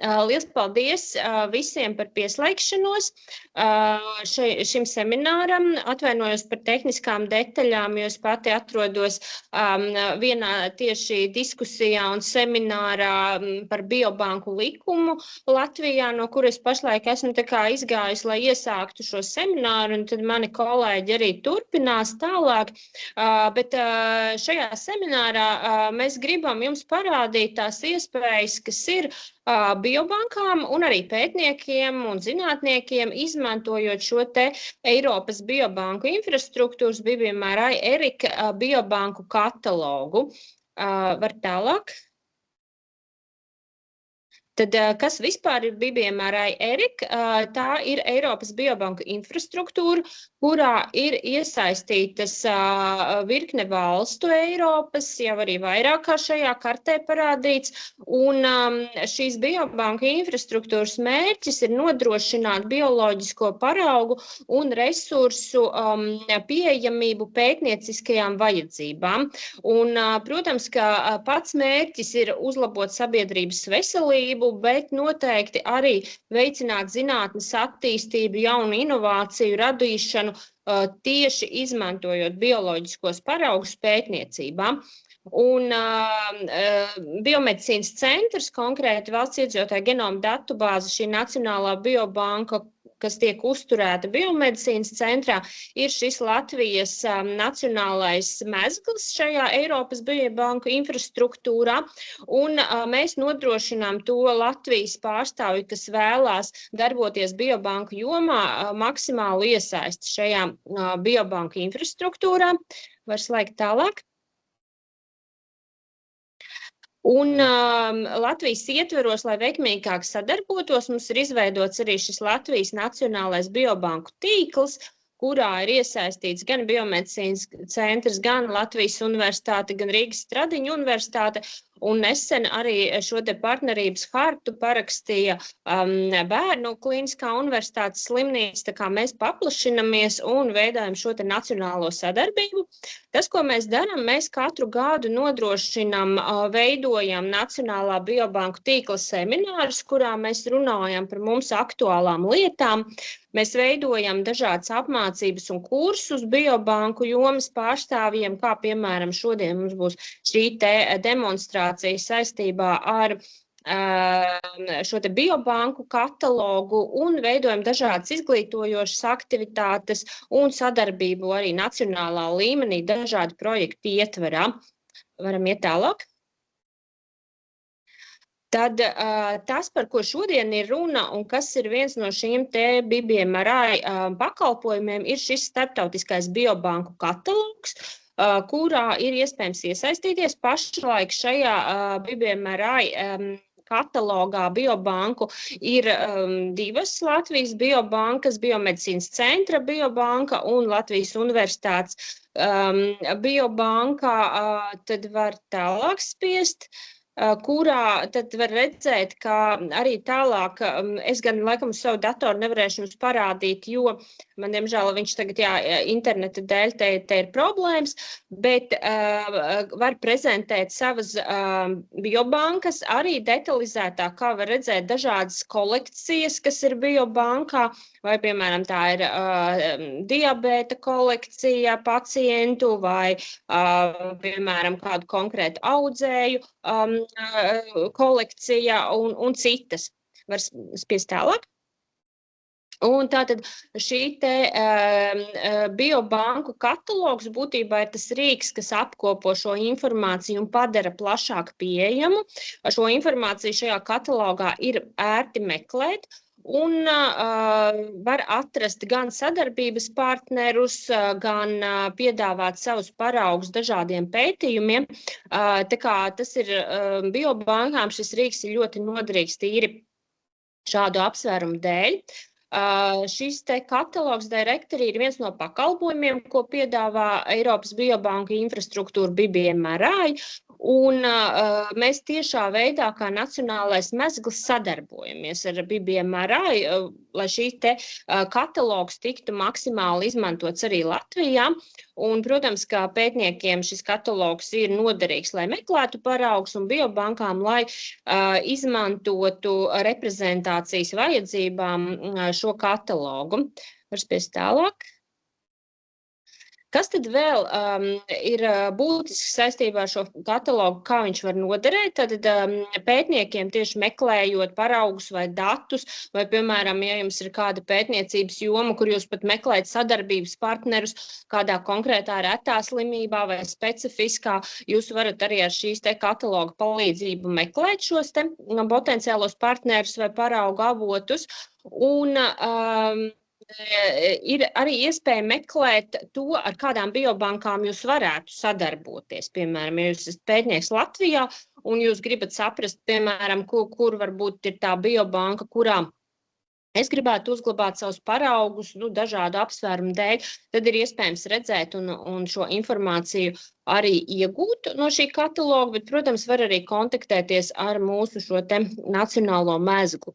Liels paldies visiem par pieslēgšanos šim semināram. Atvainojos par tehniskām detaļām, jo es pati atrodos vienā tieši diskusijā un seminārā par biobanku likumu Latvijā, no kuras pašlaik esmu izgājusi, lai iesāktu šo semināru, un tad mani kolēģi arī turpinās tālāk. Bet šajā seminārā mēs gribam jums parādīt tās iespējas, kas ir biobankām un arī pētniekiem un zinātniekiem, izmantojot šo te Eiropas biobanku infrastruktūras BBMRI ERIC biobanku katalogu. Var tālāk? Tad, kas vispār ir BBMRI ERIC? Tā ir Eiropas biobanku infrastruktūra, kurā ir iesaistītas virkne valstu Eiropas, jau arī vairāk kā šajā kartē parādīts, un šīs biobanku infrastruktūras mērķis ir nodrošināt bioloģisko paraugu un resursu pieejamību pētnieciskajām vajadzībām. Un, protams, ka pats mērķis ir uzlabot sabiedrības veselību, bet noteikti arī veicināt zinātnes attīstību, jaunu inovāciju radīšanu, tieši izmantojot bioloģiskos paraugus pētniecībā. Un biomedicīnas centrs, konkrēti valsts iedzīvotāju genoma datubāze, šī nacionālā biobanka, kas tiek uzturēta biomedicīnas centrā, ir šis Latvijas nacionālais mezgls šajā Eiropas biobanku infrastruktūrā, un mēs nodrošinām to Latvijas pārstāvju, kas vēlās darboties biobanku jomā, maksimālu iesaisti šajā biobanku infrastruktūrā. Var slēgt tālāk. Un Latvijas ietveros, lai veiksmīgāk sadarbotos, mums ir izveidots arī šis Latvijas Nacionālais biobanku tīkls, kurā ir iesaistīts gan biomedicīnas centrs, gan Latvijas universitāte, gan Rīgas Stradiņu universitāte. Un nesen arī šo te partnerības hartu parakstīja Bērnu klīniskā universitātes slimnīca, tā kā mēs paplašinamies un veidojam šo te nacionālo sadarbību. Tas, ko mēs darām, mēs katru gadu nodrošinam, veidojam Nacionālā biobanku tīkla seminārus, kurā mēs runājam par mums aktuālām lietām. Mēs veidojam dažādas apmācības un kursus biobanku jomas pārstāvjiem, kā piemēram šodien mums būs šī te demonstrācija saistībā ar šo te biobanku katalogu un veidojam dažādas izglītojošas aktivitātes un sadarbību arī nacionālā līmenī dažādu projektu ietverā. Varam iet tālāk. Tad tas, par ko šodien ir runa un kas ir viens no šīm te BBMRI pakalpojumiem, ir šis starptautiskais biobanku katalogs, kurā ir iespējams iesaistīties. Pašlaik šajā BBMRI katalogā biobanku ir divas Latvijas biobankas, Biomedicīnas centra biobanka un Latvijas universitātes biobankā. Tad var tālāk spiest, kurā tad var redzēt, ka arī tālāk, es gan laikam savu datoru nevarēšu jums parādīt, jo man, diemžēl, viņš tagad, interneta dēļ te ir problēmas, bet var prezentēt savas biobankas arī detalizētāk, kā var redzēt dažādas kolekcijas, kas ir biobankā, vai, piemēram, tā ir diabēta kolekcija pacientu vai, piemēram, kādu konkrētu audzēju kolekcija un citas. Var spiest tālāk. Un tātad šī te biobanku katalogs būtībā ir tas rīks, kas apkopo šo informāciju un padara plašāk pieejamu. Šo informāciju šajā katalogā ir ērti meklēt. Un var atrast gan sadarbības partnerus, gan piedāvāt savus paraugus dažādiem pētījumiem. Tā kā tas ir biobankām, šis rīks ir ļoti noderīgs tīri šādu apsvērumu dēļ. Šis te katalogs Directory ir viens no pakalpojumiem, ko piedāvā Eiropas biobanku infrastruktūra BBMRI, un mēs tiešā veidā kā nacionālais mezgls sadarbojamies ar BBMRI, lai šī te katalogs tiktu maksimāli izmantots arī Latvijā. Un, protams, kā pētniekiem šis katalogs ir noderīgs, lai meklētu paraugus, un biobankām, lai izmantotu reprezentācijas vajadzībām šo katalogu. Var spiest tālāk. Kas tad vēl ir būtisks saistībā ar šo katalogu, kā viņš var noderēt? Tad pētniekiem tieši meklējot paraugus vai datus, vai, piemēram, ja jums ir kāda pētniecības joma, kur jūs pat meklējat sadarbības partnerus kādā konkrētā retā slimībā vai specifiskā, jūs varat arī ar šīs te kataloga palīdzību meklēt šos te potenciālos partnerus vai paraugu avotus. Un ir arī iespēja meklēt to, ar kādām biobankām jūs varētu sadarboties. Piemēram, ja jūs esat pētnieks Latvijā un jūs gribat saprast, piemēram, kur varbūt ir tā biobanka, kurā es gribētu uzglabāt savus paraugus, dažādu apsvērumu dēļ, tad ir iespējams redzēt un šo informāciju arī iegūt no šī kataloga, bet, protams, var arī kontaktēties ar mūsu šo te nacionālo mezglu.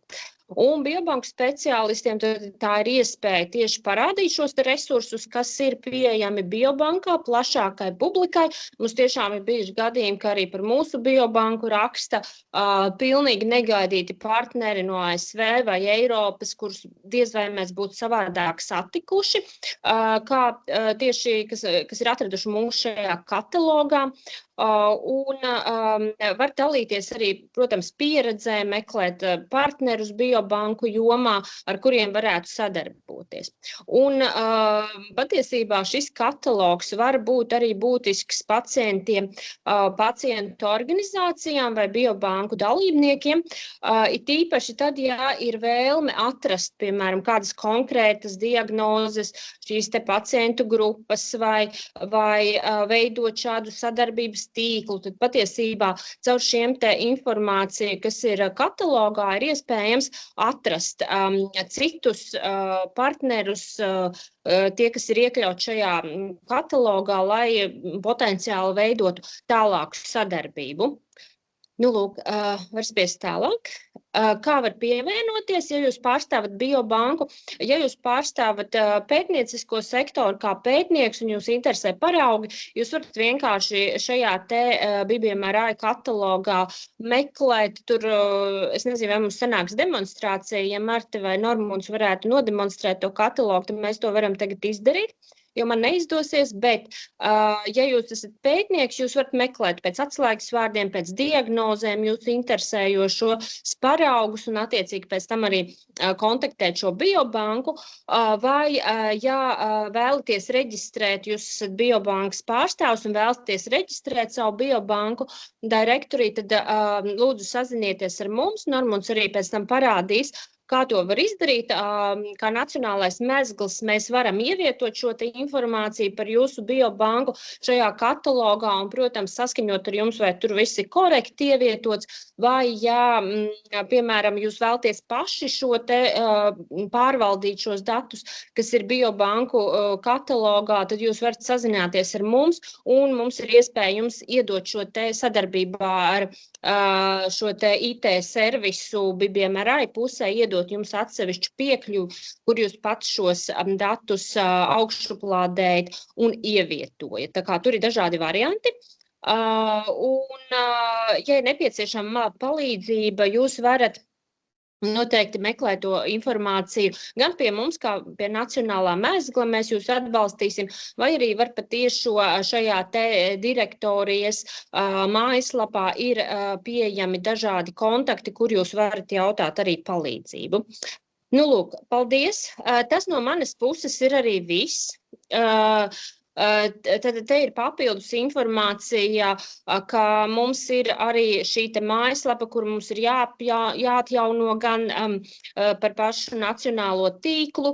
Un biobanku speciālistiem tā ir iespēja tieši parādīt šos resursus, kas ir pieejami biobankā plašākai publikai. Mums tiešām ir bijuši gadījumi, ka arī par mūsu biobanku raksta pilnīgi negaidīti partneri no ASV vai Eiropas, kurus diez vai mēs būtu savādāk satikuši, kā tieši, kas ir atraduši mūsu šajā katalogā. Un var dalīties arī, protams, pieredzē, meklēt partnerus biobanku jomā, ar kuriem varētu sadarboties. Un patiesībā šis katalogs var būt arī būtisks pacientiem, pacientu organizācijām vai biobanku dalībniekiem, it īpaši tad, ja ir vēlme atrast, piemēram, kādas konkrētas diagnozes, šīs te pacientu grupas vai veidot šādu sadarbības tīklu, tad patiesībā caur šiem te informāciju, kas ir katalogā, ir iespējams atrast citus partnerus, tie, kas ir iekļauti šajā katalogā, lai potenciāli veidotu tālāku sadarbību. Lūk, var spiest tālāk. Kā var pievienoties, ja jūs pārstāvat biobanku, ja jūs pārstāvat pētniecisko sektoru kā pētnieks un jūs interesē paraugi, jūs varat vienkārši šajā te BBMRI katalogā meklēt, tur, es nezinu, vai mums sanāks demonstrācija, ja Marta vai Normunds varētu nodemonstrēt to katalogu, tad mēs to varam tagad izdarīt. Jo man neizdosies, bet, ja jūs esat pētnieks, jūs varat meklēt pēc atslēgas vārdiem, pēc diagnozēm, jūs interesējošos paraugus un attiecīgi pēc tam arī kontaktēt šo biobanku, vai, ja vēlaties reģistrēt, jūs esat biobankas pārstāvs un vēlaties reģistrēt savu biobanku Directory, tad lūdzu sazinieties ar mums, Normunds arī pēc tam parādīs, kā to var izdarīt, kā nacionālais mezgls, mēs varam ievietot šo te informāciju par jūsu biobanku šajā katalogā un, protams, saskaņot ar jums, vai tur viss ir korekti ievietots, vai, ja, piemēram, jūs vēlties paši šo te pārvaldīt šos datus, kas ir biobanku katalogā, tad jūs varat sazināties ar mums, un mums ir iespēja jums iedot šo te sadarbībā ar šo te IT servisu BBMRI pusē, iedot jums atsevišķu piekļuvu, kur jūs pats šos datus augšuplādējat un ievietojat. Tā kā tur ir dažādi varianti. Un, ja ir nepieciešama palīdzība, jūs varat noteikti meklēt to informāciju gan pie mums, kā pie nacionālā mezgla, mēs jūs atbalstīsim, vai arī var patiešo šajā te direktorijas mājaslapā ir pieejami dažādi kontakti, kur jūs varat jautāt arī palīdzību. Lūk, paldies. Tas no manas puses ir arī viss. Tad te ir papildus informācija, ka mums ir arī šī te mājaslapa, kur mums ir jāatjauno gan par pašu nacionālo tīklu.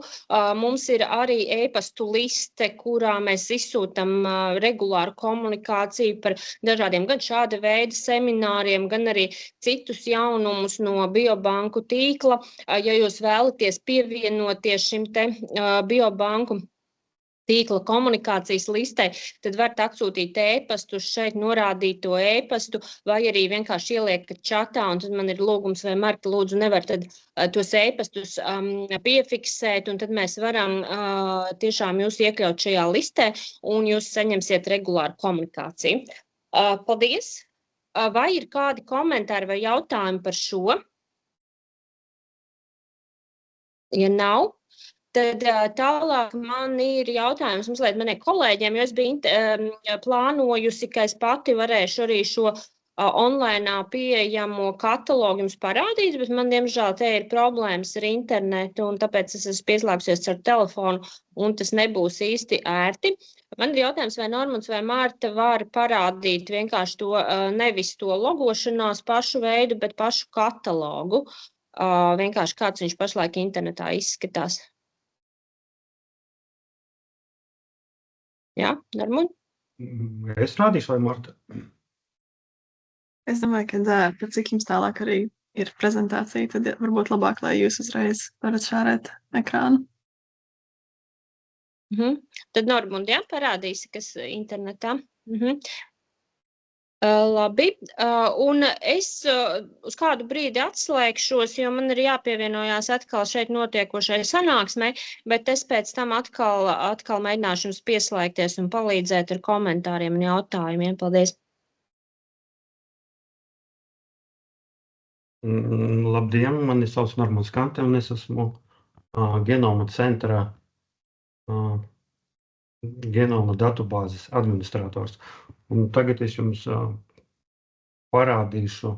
Mums ir arī e-pastu liste, kurā mēs izsūtam regulāru komunikāciju par dažādiem gan šāda veida semināriem, gan arī citus jaunumus no biobanku tīkla. Ja jūs vēlaties pievienoties šim te biobanku tīkla komunikācijas listē, tad varat atsūtīt e-pastu uz šeit norādīto e-pastu, vai arī vienkārši ieliekat čatā, un tad man ir lūgums, vai Marta lūdzu nevar tad tos e-pastus piefiksēt, un tad mēs varam tiešām jūs iekļaut šajā listē, un jūs saņemsiet regulāru komunikāciju. Paldies! Vai ir kādi komentāri vai jautājumi par šo? Ja nav, tad tālāk man ir jautājums mazliet maniem kolēģiem, jo es biju plānojusi, ka es pati varēšu arī šo online pieejamo katalogu jums parādīt, bet man, diemžēl, te ir problēmas ar internetu, un tāpēc es esmu pieslēgsies ar telefonu, un tas nebūs īsti ērti. Man ir jautājums, vai Normans vai Mārta var parādīt vienkārši to, nevis to logošanās pašu veidu, bet pašu katalogu. Vienkārši kāds viņš pašlaik internetā izskatās. Jā, Normund? Es rādīšu, vai Marta? Es domāju, ka cik jums tālāk arī ir prezentācija, tad varbūt labāk, lai jūs uzreiz varat šārēt ekrānu. Tad Normund, jā, parādīsi, kas internetā. Labi, un es uz kādu brīdi atslēgšos, jo man ir jāpievienojās atkal šeit notiekošai sanāksmei, bet es pēc tam atkal mēģināšu jums pieslēgties un palīdzēt ar komentāriem un jautājumiem. Paldies! Labdien, mani sauc Normans Kante, un es esmu genoma centra genoma datubāzes administrators. Un tagad es jums parādīšu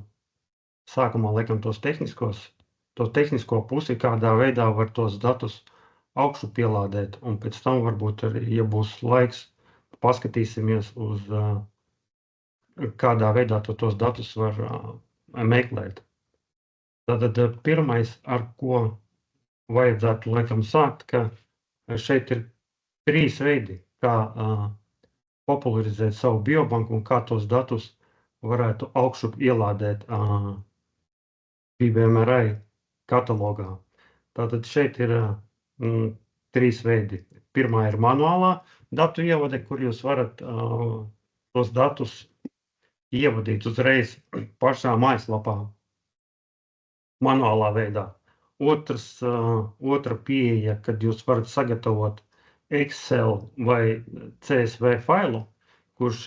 sākumā laikam tos tehnisko pusi, kādā veidā var tos datus augšu pielādēt, un pēc tam varbūt arī, ja būs laiks, paskatīsimies uz kādā veidā tos datus var meklēt. Tātad pirmais, ar ko vajadzētu laikam sākt, ka šeit ir 3 veidi, kā popularizēt savu biobanku un kā tos datus varētu augšu ielādēt BBMRI katalogā. Tātad šeit ir 3 veidi. Pirmā ir manuālā datu ievade, kur jūs varat tos datus ievadīt uzreiz pašā mājaslapā manuālā veidā. Otra pieeja, kad jūs varat sagatavot Excel vai CSV failu, kuram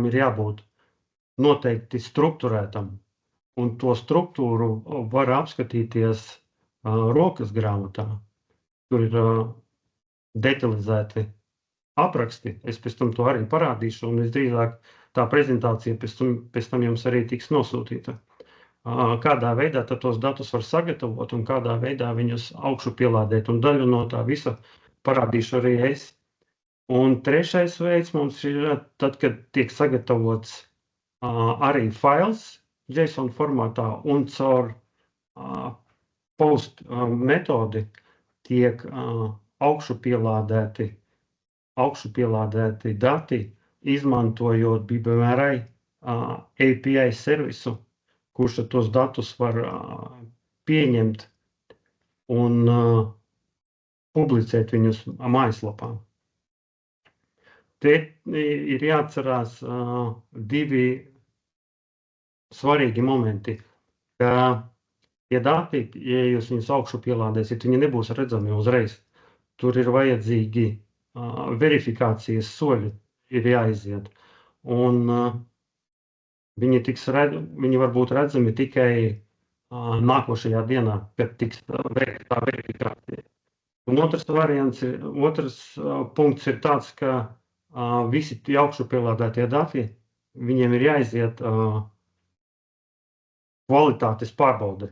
ir jābūt noteikti strukturētam, un to struktūru var apskatīties rokas grāmatā, kur ir detalizēti apraksti. Es pēc tam to arī parādīšu, un visdrīzāk tā prezentācija pēc tam jums arī tiks nosūtīta. Kādā veidā tad tos datus var sagatavot un kādā veidā viņus augšu pielādēt, un daļu no tā visa parādīšu arī es. Un trešais veids mums ir tad, kad tiek sagatavots arī fails JSON formātā, un caur post metodi tiek augšu pielādēti dati, izmantojot BBMRI API servisu, kurš tos datus var pieņemt un publicēt viņus mājaslapā. Te ir jāatcerās 2 svarīgi momenti, ka ja dati, ja jūs viņus augšu pielādēsiet, viņi nebūs redzami uzreiz. Tur ir vajadzīgi verifikācijas soļi, ir jāiziet. Un viņi var būt redzami tikai nākošajā dienā, kad tiks veikta tā verifikācija. Un otrs punkts ir tāds, ka visi augšu pielādētie dati, viņiem ir jāiziet kvalitātes pārbaude,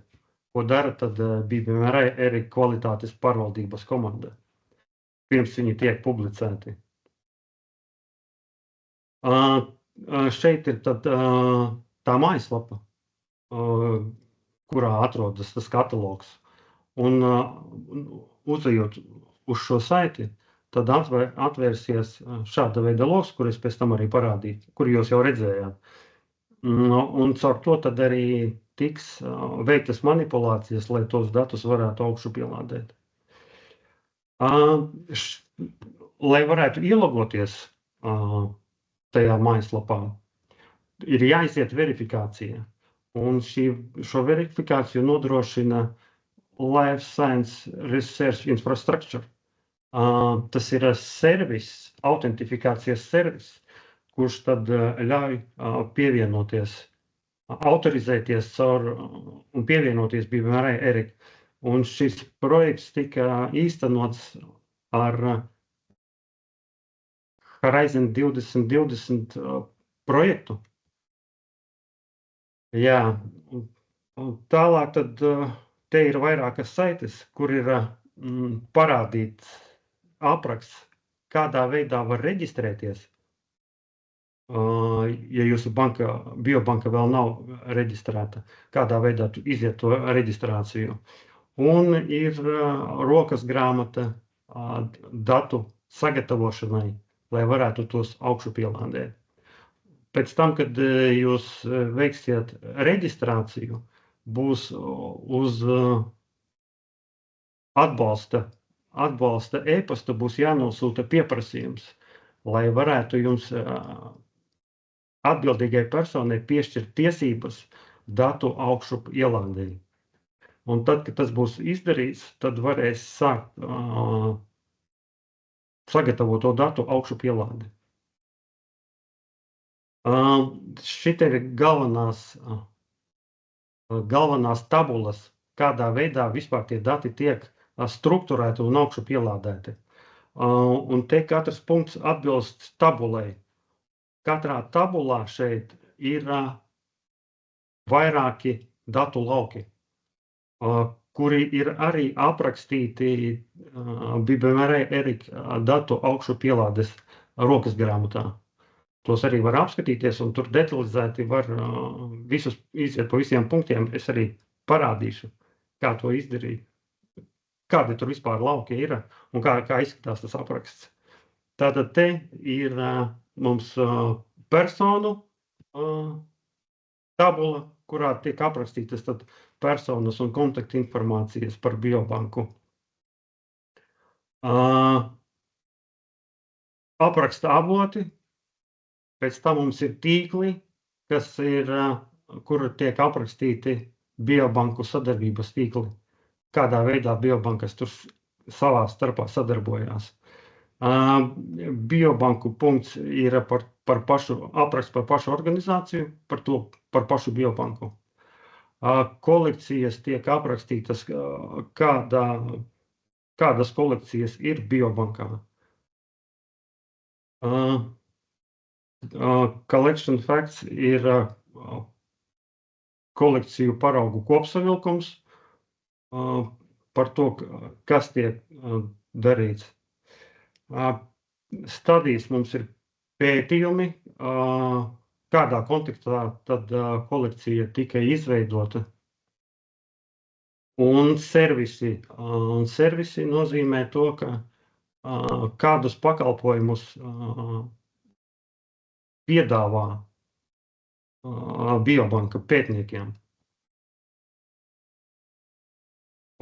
ko dara tad BBMRI arī kvalitātes pārvaldības komanda. pirms viņi tiek publicēti. Šeit ir tad tā mājaslapa, kurā atrodas tas katalogs. Un uzejot uz šo saiti, tad atvērsies šāda veida logs, kur es pēc tam arī parādīju, kur jūs jau redzējāt. Un caur to tad arī tiks veiktas manipulācijas, lai tos datus varētu augšu pielādēt. Lai varētu ielogoties tajā mājaslapā, ir jāiziet verifikācija. Un šo verifikāciju nodrošina Life Science Research Infrastructure. Tas ir servis, autentifikācijas servis, kurš tad ļauj pievienoties, autorizēties un pievienoties BioMRE. Un šis projekts tika īstenots ar Horizon 2020 projektu. Jā, un tālāk tad te ir vairākas saites, kur ir parādīts apraksts, kādā veidā var reģistrēties. Ja jūsu biobanka vēl nav reģistrēta, kādā veidā iziet to reģistrāciju. Un ir rokas grāmata datu sagatavošanai, lai varētu tos augšu pielādēt. Pēc tam, kad jūs veiksiet reģistrāciju, būs uz atbalsta e-pasta būs jānosūta pieprasījums, lai varētu jums atbildīgai personai piešķirt tiesības datu augšu ielādēji. Un tad, kad tas būs izdarīts, tad varēs sākt sagatavot to datu augšu pielādi. Šite ir galvenās tabulas, kādā veidā vispār tie dati tiek strukturēti un augšu pielādēti. Un te katrs punkts atbilst tabulai. Katrā tabulā šeit ir vairāki datu lauki, kuri ir arī aprakstīti BioMRE datu augšu pielādes rokas grāmatā. Tos arī var apskatīties, un tur detalizēti var visus iziet pa visiem punktiem. Es arī parādīšu, kā to izdarīt, kādi tur vispār lauki ir un kā izskatās tas apraksts. Tātad te ir mums personu tabula, kurā tiek aprakstītas tad personas un kontaktu informācijas par biobanku. Apraksta avoti, pēc tam mums ir tīkli, kur tiek aprakstīti biobanku sadarbības tīkli, kādā veidā biobankas tur savā starpā sadarbojās. Biobanku punkts ir apraksts par pašu organizāciju, par pašu biobanku. Kolekcijas tiek aprakstītas, kādas kolekcijas ir biobankā. Collection facts ir kolekciju paraugu kopsavilkums par to, kas tiek darīts. Stadijas mums ir pētījumi, kādā kontekstā tad kolekcija tika izveidota. Un servisi nozīmē to, ka kādus pakalpojumus piedāvā biobanka pētniekiem.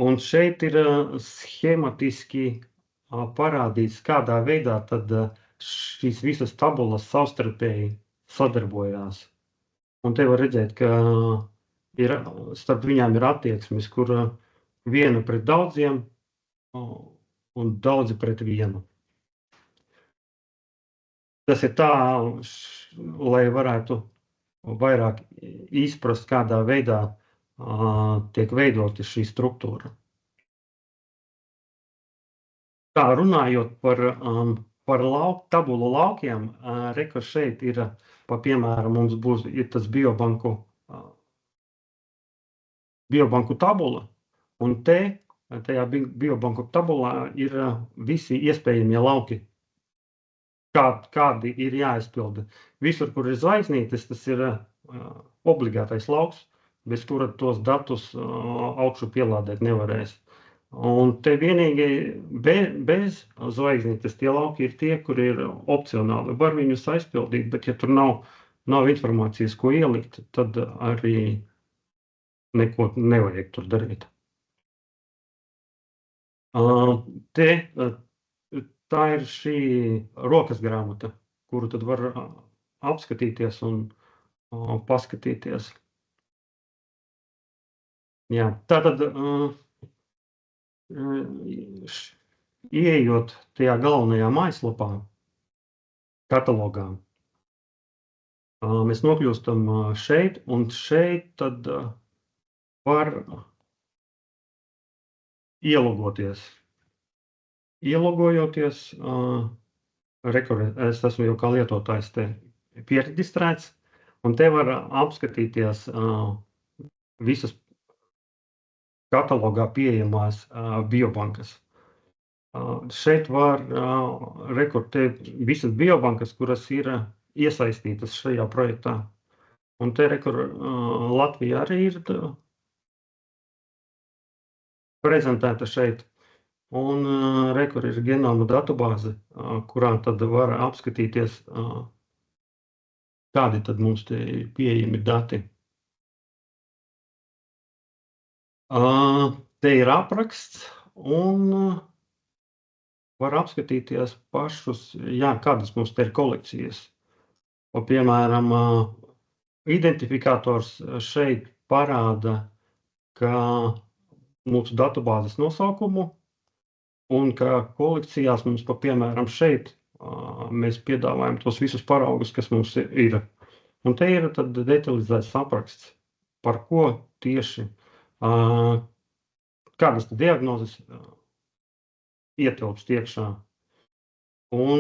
Un šeit ir schematiski parādīts, kādā veidā tad šīs visas tabulas savstarpēji sadarbojās. Un te var redzēt, ka starp viņām ir attieksmes, kur viena pret daudziem un daudzi pret vienu. Tas ir tā, lai varētu vairāk izprast, kādā veidā tiek veidota šī struktūra. Tā runājot par tabulu laukiem, reka šeit ir, piemēram, mums būs tas biobanku tabula, un te tajā biobanku tabulā ir visi iespējamie lauki, kādi ir jāizpilda. Visur, kur ir zvaigznītes, tas ir obligātais lauks, bez kura tos datus augšu pielādēt nevarēs. Un te vienīgi bez zvaigznītes tie lauki ir tie, kur ir opcionāli. Var viņus aizpildīt, bet ja tur nav informācijas, ko ielikt, tad arī neko nevajag tur darīt. Tā ir šī rokas grāmata, kuru tad var apskatīties un paskatīties. Jā, tātad ieejot tajā galvenajā mājaslapā, katalogā, mēs nokļūstam šeit, un šeit tad var ielogoties. Ielogojoties, es esmu jau kā lietotājs te pieregistrēts, un te var apskatīties visas katalogā pieejamās biobankas. Šeit var rekordēt visas biobankas, kuras ir iesaistītas šajā projektā. Un te Latvija arī ir prezentēta šeit. Un rekur ir genoma datubāze, kurā tad var apskatīties, kādi tad mums te ir pieejami dati. Te ir apraksts un var apskatīties pašus, kādas mums te ir kolekcijas. Piemēram, identifikators šeit parāda, ka mūsu datubāzes nosaukumu un ka kolekcijās mums, piemēram, šeit mēs piedāvājam tos visus paraugus, kas mums ir. Un te ir tad detalizēts apraksts, par ko tieši, kādas diagnozes ietilpst iekšā. Un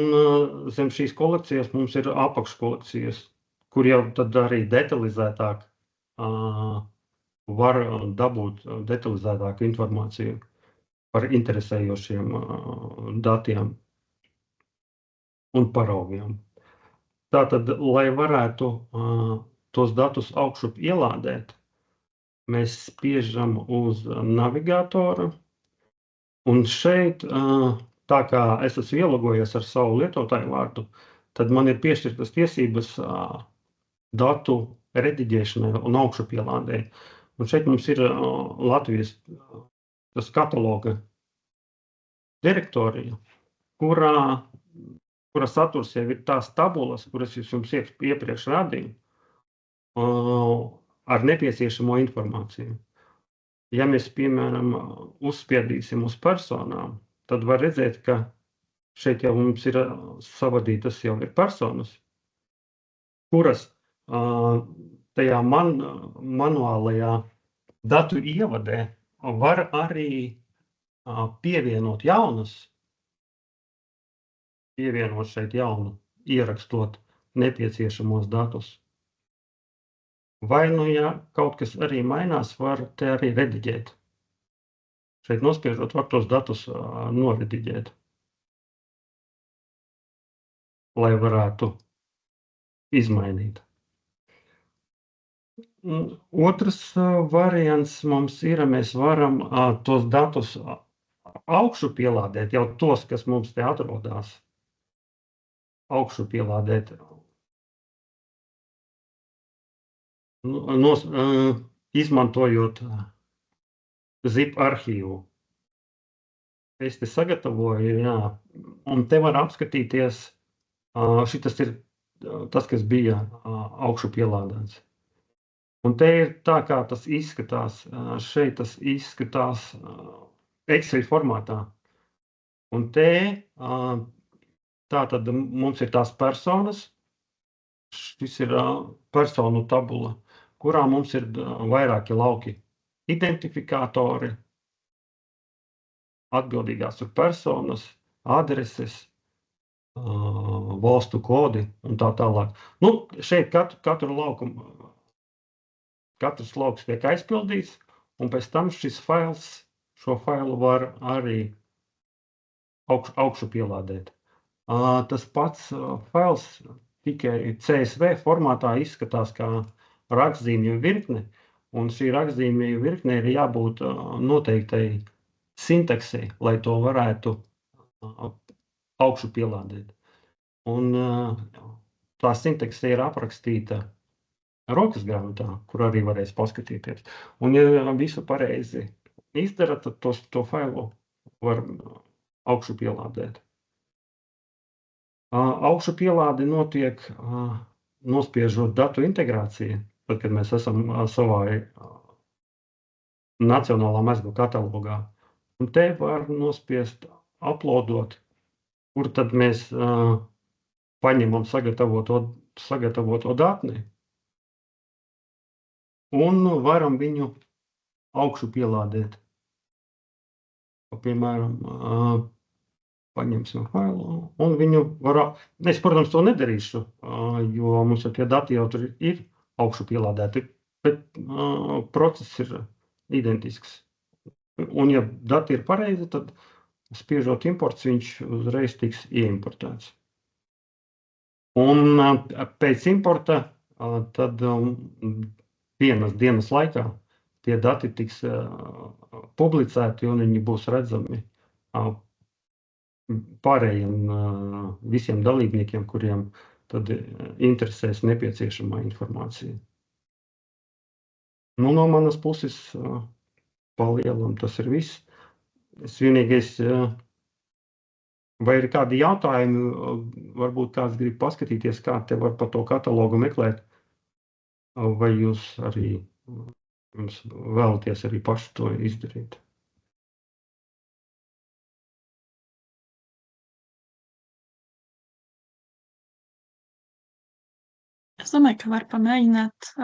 zem šīs kolekcijas mums ir apakškolekcijas, kur jau tad arī detalizētāk var dabūt detalizētāku informāciju par interesējošiem datiem un paraugiem. Tātad, lai varētu tos datus augšup ielādēt, mēs spiežam uz navigatoru, un šeit, tā kā es esmu ielogojies ar savu lietotāju vārdu, tad man ir piešķirtas tiesības datu rediģēšanai un augšup ielādē. Un šeit mums ir Latvijas tas kataloga direktorija, kura saturs jau ir tās tabulas, kuras es jums iepriekš radīju, ar nepieciešamo informāciju. Ja mēs, piemēram, uzspiedīsim uz personām, tad var redzēt, ka šeit jau mums ir savadītas jau ir personas, kuras tajā manuālajā datu ievadē var arī pievienot šeit jaunu, ierakstot nepieciešamos datus. Vai ja kaut kas arī mainās, var te arī rediģēt. Šeit nospiežot var tos datus norediģēt, lai varētu izmainīt. Otrs variants mums ir, mēs varam tos datus augšu pielādēt, jau tos, kas mums te atrodas, augšu pielādēt, izmantojot zip arhīvu. Es te sagatavoju, un te var apskatīties, šitas ir tas, kas bija augšu pielādēts. Un te ir tā, kā tas izskatās, šeit tas izskatās Excel formātā. Un te tā tad mums ir tās personas, šis ir personu tabula, kurā mums ir vairāki lauki. Identifikātori, atbildīgās ir personas, adreses, valstu kodi un tā tālāk. Šeit katrs lauks tiek aizpildīts, un pēc tam šis fails šo failu var arī augšu pielādēt. Tas pats fails tikai CSV formātā izskatās kā rakstzīmju virkne, un šī rakstzīmju virkne ir jābūt noteiktai sintaksei, lai to varētu augšu pielādēt. Un tā sintakse ir aprakstīta rokas grāmatā, kur arī varēs paskatīties. Un, ja visu pareizi izdara, tad to failu var augšu pielādēt. Augšu pielāde notiek nospiežot datu integrāciju, tad, kad mēs esam savā nacionālā mezgla katalogā. Un te var nospiest uploadot, kur tad mēs paņemam sagatavoto datni un varam viņu augšu pielādēt. Piemēram, paņemsim failu un viņu es, protams, to nedarīšu, jo mums tie dati jau tur ir augšu pielādēti, bet process ir identisks. Un, ja dati ir pareizi, tad spiežot imports, viņš uzreiz tiks ieimportēts. Un pēc importa tad dienas laikā tie dati tiks publicēti un viņi būs redzami pārējiem visiem dalībniekiem, kuriem tad interesēs nepieciešamā informācija. Nu, no manas puses palielam tas ir viss. Es vienīgais, vai ir kādi jautājumi, varbūt kāds grib paskatīties, kā te var pa to katalogu meklēt, vai jūs arī jums vēlaties arī paši to izdarīt. Es domāju, ka var pamēģināt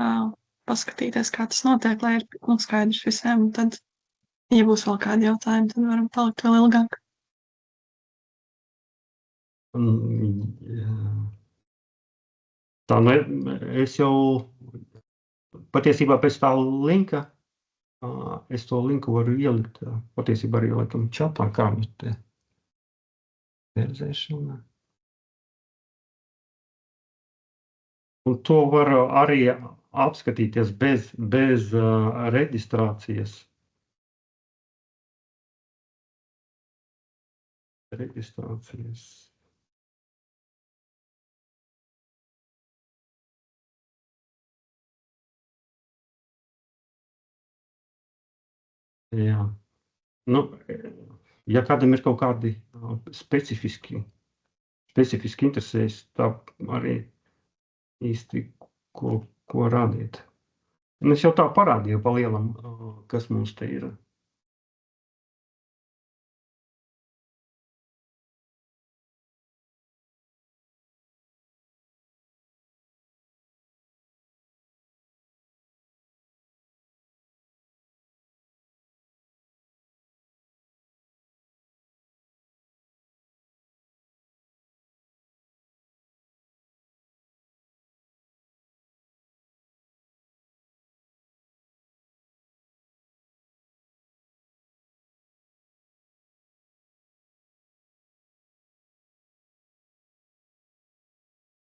paskatīties, kā tas notiek, lai ir skaidrs visiem. Tad, ja būs vēl kādi jautājumi, tad varam palikt vēl ilgāk. Tā, es jau patiesībā pēc tā linka, es to linku varu ielikt, patiesībā arī laikam čatā, kā ir te verzēšana. Un to var arī apskatīties bez reģistrācijas. Jā. Nu, ja kādam ir kaut kādi specifiski interesēs, tā arī īsti, ko rādīt. Un es jau tā parādīju pa lielam, kas mums te ir.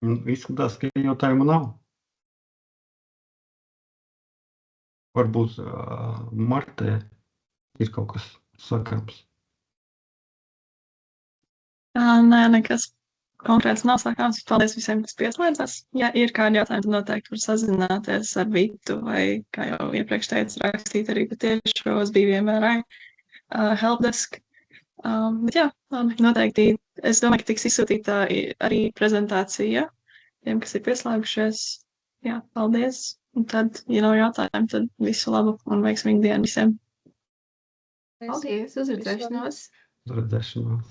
Izskatās, ka jautājumu nav. Varbūt Martē ir kaut kas sakāms. Nē, nekas konkrēts nav sakāms. Paldies visiem, kas pieslēdzās. Ja ir kādi jautājumi, tad noteikti var sazināties ar Vitu vai, kā jau iepriekš teicu, rakstīt arī patiešos BVMRI helpdesk. Bet jā, noteikti es domāju, ka tiks izsūtīta arī prezentācija tiem, kas ir pieslēgušies. Jā, paldies. Un tad, ja nav jautājumu, tad visu labu un veiksmīgu dienu visiem. Paldies, uz redzēšanos. Uz redzēšanos.